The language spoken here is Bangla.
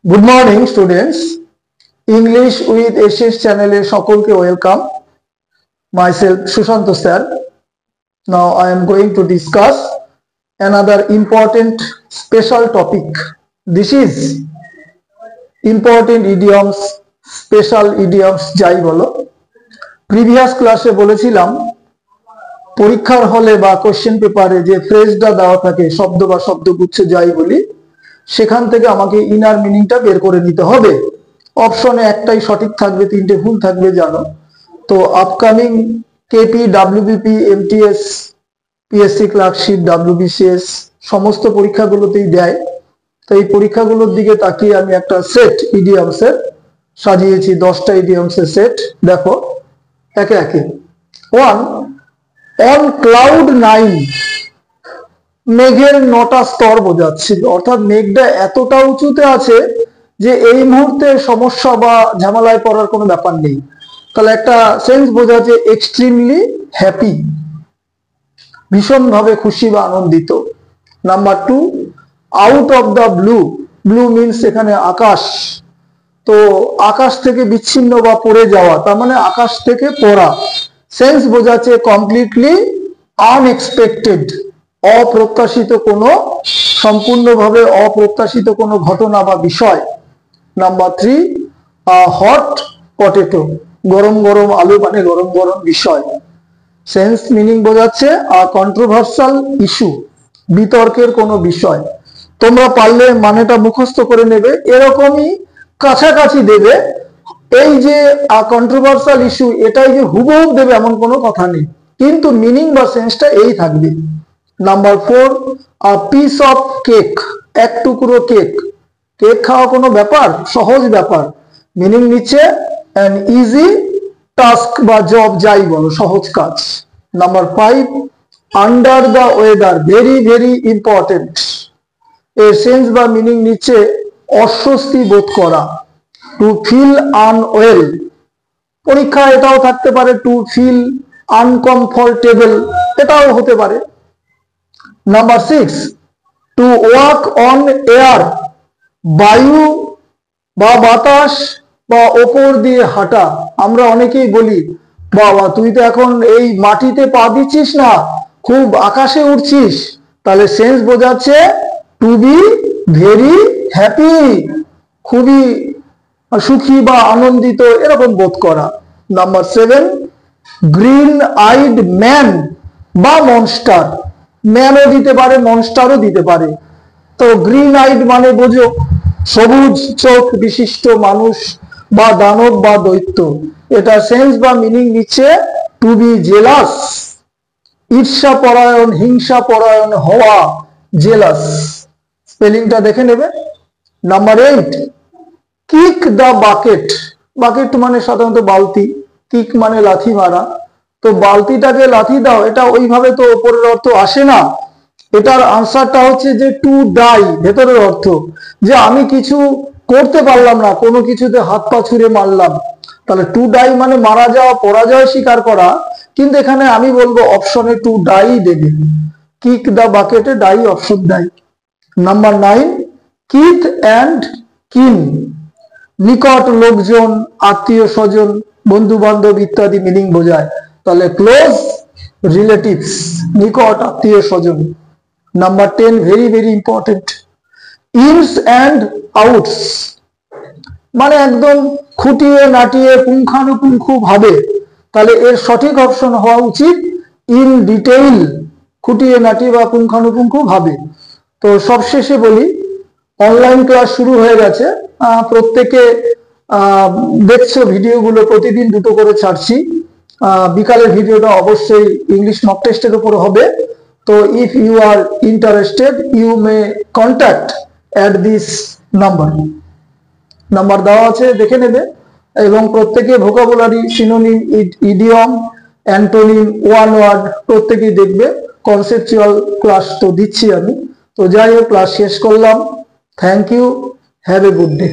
Good morning students. English with SS channel এ সকলকে welcome. Myself Sushanto sir. Now I am going to discuss another important special topic. This is important idioms, special idioms যাই বলো। Previous ক্লাসে বলেছিলাম পরীক্ষার হলে বা কোশ্চেন পেপারে যে ফ্রেজটা দেওয়া থাকে শব্দ বা শব্দগুচ্ছ যাই বলি সেখান থেকে আমাকে ইনার মিনিংটা বের করে নিতে হবে। অপশনে একটাই সঠিক থাকবে, তিনটে ভুল থাকবে জানো। তো upcoming KP, WBP, MTS, PSC clerkship, WBCS সমস্ত পরীক্ষাগুলোতেই দেয়। তো এই পরীক্ষাগুলোর দিকে তাকিয়ে আমি একটা সেট ইডিয়মসের সাজিয়েছি, 10টা ইডিয়মসের সেট। দেখো একে একে। 1, অন ক্লাউড 9, মেঘের 9টা স্তর বোঝাচ্ছিল, অর্থাৎ মেঘটা এতটা উঁচুতে আছে যে এই মুহূর্তে সমস্যা বা ঝামেলায় পড়ার কোনো ব্যাপার নেই। তাহলে একটা সেন্স বোঝাচ্ছে এক্সট্রিমলি হ্যাপি, ভীষণভাবে খুশি বা আনন্দিত। Number 2, out of the blue, blue means এখানে আকাশ। তো আকাশ থেকে বিচ্ছিন্ন বা পড়ে যাওয়া, তার মানে আকাশ থেকে পড়া। সেন্স বোঝাচ্ছে কমপ্লিটলি আনএক্সপেক্টেড, অপ্রত্যাশিত কোনো, সম্পূর্ণভাবে অপ্রত্যাশিত কোনো ঘটনা বা বিষয়। নাম্বার 3, হট পটেটো, গরম গরম আলু মানে গরম গরম বিষয়। সেন্স মিনিং বোঝাচ্ছে কন্ট্রোভার্সাল ইস্যু, বিতর্কের কোনো বিষয়। তোমরা পারলে মানেটা মুখস্থ করে নেবে, এরকমই কাছাকাছি দেবে। এই যে কন্ট্রোভার্সাল ইস্যু, এটাই যে হুবহু দেবে এমন কোনো কথা নেই, কিন্তু মিনিং বা সেন্সটা এই থাকবে। নাম্বার 4, পিস অফ কেক, এক টুকরো কেক। কেক খাওয়া কোনো ব্যাপার, সহজ ব্যাপার। মিনিং নিচ্ছে অ্যান ইজি টাস্ক বা জব যাই বলো, সহজ কাজ। Number 5, under the weather, very very important. এর সেন্স বা মিনিং নিচ্ছে অস্বস্তি বোধ করা। টু ফিল আনওয়েল, পরীক্ষা এটাও থাকতে পারে, টু ফিল আনকমফোর্টেবল, এটাও হতে পারে। Number 6, to walk on air, বায়ু বা বাতাস বা ওপর দিয়ে হাঁটা। আমরা অনেকেই বলি বাবা তুই তো এখন এই মাটিতে পা দিচ্ছিস না, খুব আকাশে উঠছিস। তাহলে সেন্স বোঝাচ্ছে টু বি ভেরি হ্যাপি, খুবই সুখী বা আনন্দিত এরকম বোধ করা। নাম্বার 7, গ্রিন আইড ম্যান বা মনস্টার, ম্যানও দিতে পারে, মনস্টারও দিতে পারে। তো গ্রিন আইড মানে বোঝো সবুজ চোখ বিশিষ্ট মানুষ বা দানব বা দৈত্য। এটা সেন্স বা মিনিং নিচ্ছে টু বি জেলাস, ঈর্ষা পরায়ণ, হিংসা পরায়ণ হওয়া, জেলাস। স্পেলিংটা দেখে নেবে। Number 8, kick the bucket, bucket মানে সাধারণত বালতি, কিক মানে লাথি মারা। তো বালতিটাকে লাথি দাও, এটা ওইভাবে তো ওপরের অর্থ আসে না। এটার আনসারটা হচ্ছে যে টু ডাই, ভেতরের অর্থ যে আমি কিছু করতে পারলাম না, কোনো কিছুতে হাত পা ছুঁড়ে মারলাম। তাহলে টু ডাই মানে মারা যাওয়া, পরাজয় স্বীকার করা। কিন্তু এখানে আমি বলবো অপশনে টু ডাই দেবে, কিক দা বাকেটে ডাই অপশন দেয়। নাম্বার 9, কিথ অ্যান্ড কিন, নিকট লোকজন, আত্মীয় স্বজন, বন্ধু বান্ধব ইত্যাদি মিনিং বোঝায়। তাহলে ক্লোজ রিলেটিভস, নিকট আত্মীয় স্বজন। Number 10, very very important, ins and outs, মানে একদম খুঁটিয়ে নাটিয়ে পুঙ্খানুপুঙ্খ ভাবে। তাহলে এর সঠিক অপশন হওয়া উচিত ইন ডিটেইল, খুঁটিয়ে নাটিয়ে বা পুঙ্খানুপুঙ্খ ভাবে। তো সবশেষে বলি অনলাইন ক্লাস শুরু হয়ে গেছে, প্রত্যেকে দেখছো ভিডিওগুলো, প্রতিদিন 2টো করে ছাড়ছি। বিকালের ভিডিওটা অবশ্যই ইংলিশ মক টেস্টের উপর হবে। তো if you are interested you may contact at this number দেওয়া আছে, দেখে নেবে। এবং প্রত্যেকে vocabulary, synonym, idiom, antonym, one word প্রত্যেকেই দেখবে। কনসেপচুয়াল ক্লাস তো দিচ্ছি আমি। তো যাই হোক, ক্লাস শেষ করলাম। Thank you, have a good day.